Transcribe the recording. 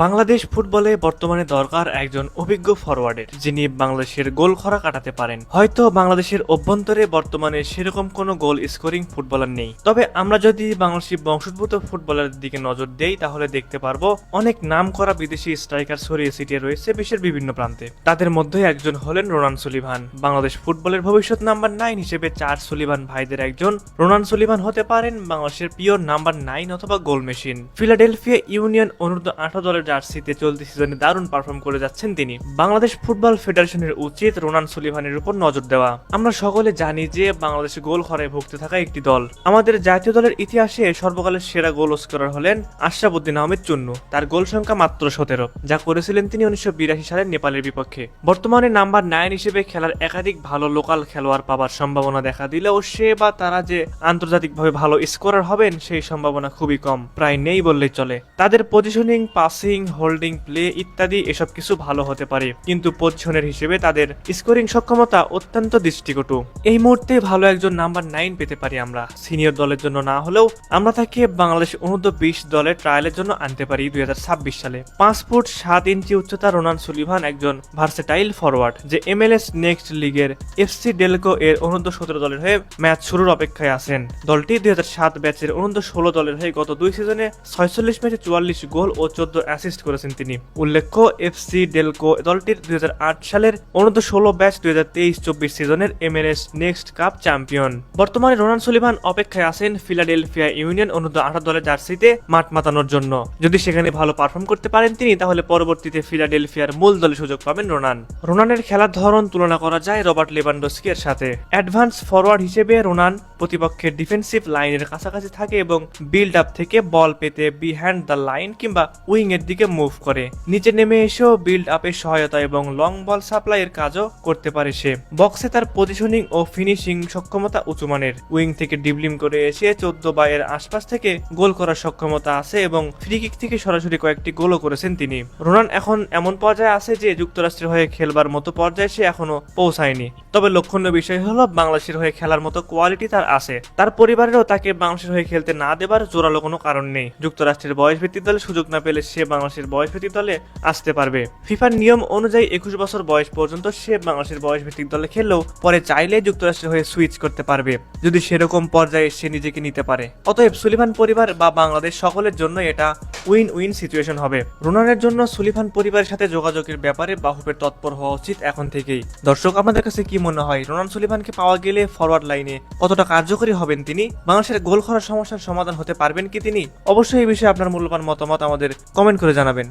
বাংলাদেশ ফুটবলে বর্তমানে দরকার একজন অভিজ্ঞ ফরওয়ার্ডের, যিনি বাংলাদেশের গোল খরা কাটাতে পারেন। হয়তো বাংলাদেশের অভ্যন্তরে বর্তমানে সেরকম কোনো গোল স্কোরিং ফুটবলার নেই, তবে আমরা যদি বাংলাদেশি বংশোদ্ভূত ফুটবলারের দিকে নজর দেই তাহলে দেখতে পারবো অনেক নাম করা বিদেশি স্ট্রাইকার ছড়িয়ে ছিটিয়ে রয়েছে বিশ্বের বিভিন্ন প্রান্তে। তাদের মধ্যে একজন হলেন রোনান সুলিভান। বাংলাদেশ ফুটবলের ভবিষ্যৎ নাম্বার 9 হিসেবে চার সুলিভান ভাইদের একজন রোনান সুলিভান হতে পারেন বাংলাদেশের পিওর নাম্বার 9 অথবা গোল মেশিন। ফিলাডেলফিয়া ইউনিয়ন অনূর্ধ্ব 18 দলের জার্সিতে চলতি সিজনে দারুণ পারফর্ম করে যাচ্ছেন তিনি। বাংলাদেশ ফুটবল ফেডারেশনের উচিত রোনান সুলিভানের উপর নজর দেওয়া। আমরা সকলে জানি যে বাংলাদেশ গোল খরায় ভুগতে থাকা একটি দল। আমাদের জাতীয় দলের ইতিহাসে সর্বকালের সেরা গোল স্কোরার হলেন আশরাফ উদ্দিন আহমেদ চুন্নু। তার গোল সংখ্যা মাত্র 17, যা করেছিলেন তিনি 1982 সালে নেপালের বিপক্ষে। বর্তমানে নাম্বার 9 হিসেবে খেলার একাধিক ভালো লোকাল খেলোয়াড় পাবার সম্ভাবনা দেখা দিলেও সে বা তারা যে আন্তর্জাতিকভাবে ভালো স্কোরার হবেন সেই সম্ভাবনা খুবই কম, প্রায় নেই বললেই চলে। তাদের পজিশনিং, পাসিং, হোল্ডিং প্লে ইত্যাদি এসব কিছু ভালো হতে পারে, কিন্তু পজিশনের হিসেবে তাদের স্কোরিং সক্ষমতা অত্যন্ত দৃষ্টিকটু। এই মুহূর্তে ভালো একজন নাম্বার 9 পেতে পারি আমরা। সিনিয়র দলের জন্য না হলেও আমরা তাকে বাংলাদেশ অনূর্ধ্ব 20 দলের ট্রায়ালের জন্য আনতে পারি 2026 সালে। 5 ফুট 7 ইঞ্চি উচ্চতা রোনান সুলিভান একজন ভার্সেটাইল ফরওয়ার্ড, যে MLS নেক্সট লিগের FC ডেলকো এর অনূর্ধ্ব 17 দলের হয়ে ম্যাচ শুরুর অপেক্ষায় আছেন। দলটি 2007 ব্যাচের অনূর্ধ্ব 16 দলের হয়ে গত 2 সিজনে 46 ম্যাচে 44 গোল ও 14 অ্যাসিস্ট করেছেন তিনি। উল্লেখ্য, FC ডেলকো দলটির 2008 সালের অনূর্ধ্ব 16 ব্যাচ 2023-24 সিজনের MLS নেক্সট কাপ চ্যাম্পিয়ন। বর্তমানে রোনান সুলিভান অপেক্ষায় আছেন ফিলাডেলফিয়া ইউনিয়ন অনূর্ধ্ব 18 দলের জার্সিতে মাঠ মাতানোর জন্য। যদি সেখানে ভালো পারফর্ম করতে পারেন তিনি, তাহলে পরবর্তীতে ফিলাডেলফিয়ার মূল দলে সুযোগ পাবেন রোনানের খেলার ধরন তুলনা করা যায় রবার্ট লেভানডস্কি এর সাথে। অ্যাডভান্স ফরওয়ার্ড হিসেবে রোনান প্রতিপক্ষের ডিফেন্সিভ লাইনের কাছাকাছি থাকে এবং বিল্ড আপ থেকে বল পেতে বিহাইন্ড দ্য লাইন কিংবা উইং এর দিকে মুভ করে। নিচে নেমে এসেও বিল্ড আপের সহায়তা এবং লং বল সাপ্লাই এর কাজও করতে পারে সে। বক্সে তার পজিশনিং ও ফিনিশিং সক্ষমতা উঁচুমানের। উইং থেকে ডিবলিং করে এসে 14 বা এর আশপাশ থেকে গোল করার সক্ষমতা আছে এবং ফ্রি কিক থেকে সরাসরি কয়েকটি গোলও করেছেন তিনি। রোনান এখন এমন পর্যায়ে আছে যে যুক্তরাষ্ট্রের হয়ে খেলবার মতো পর্যায়ে সে এখনো পৌঁছায়নি, তবে লক্ষণীয় বিষয় হলো বাংলাদেশের হয়ে খেলার মতো কোয়ালিটি তার আছে। তার পরিবারেরও তাকে বাংলাদেশের হয়ে খেলতে না দেবার জোরালো কোনো কারণ নেই। যুক্তরাষ্ট্রের বয়সভিত্তিক দলে সুযোগ না পেলে সে বাংলাদেশের বয়সভিত্তিক দলে আসতে পারবে। ফিফার নিয়ম অনুযায়ী 21 বছর বয়স পর্যন্ত সে বাংলাদেশের বয়সভিত্তিক দলে খেললেও পরে চাইলে যুক্তরাষ্ট্রের হয়ে সুইচ করতে পারবে, যদি সেরকম পর্যায়ে সে নিজেকে নিতে পারে। অতএব সুলিভান পরিবার বা বাংলাদেশ সকলের জন্য এটা উইন উইন সিচুয়েশন হবে। রোনানের জন্য সুলিভান পরিবারের সাথে যোগাযোগের ব্যাপারে বাহুপের তৎপর হওয়া উচিত এখন থেকেই। দর্শক, আপনাদের কাছে কি মনে হয় রোনান সুলিভানকে পাওয়া গেলে ফরওয়ার্ড লাইনে কতটা কার্যকরী হবেন তিনি? বাংলাদেশের গোল করার সমস্যার সমাধান হতে পারবেন কি তিনি? অবশ্যই এই বিষয়ে আপনার মূল্যবান মতামত আমাদের কমেন্ট করে জানাবেন।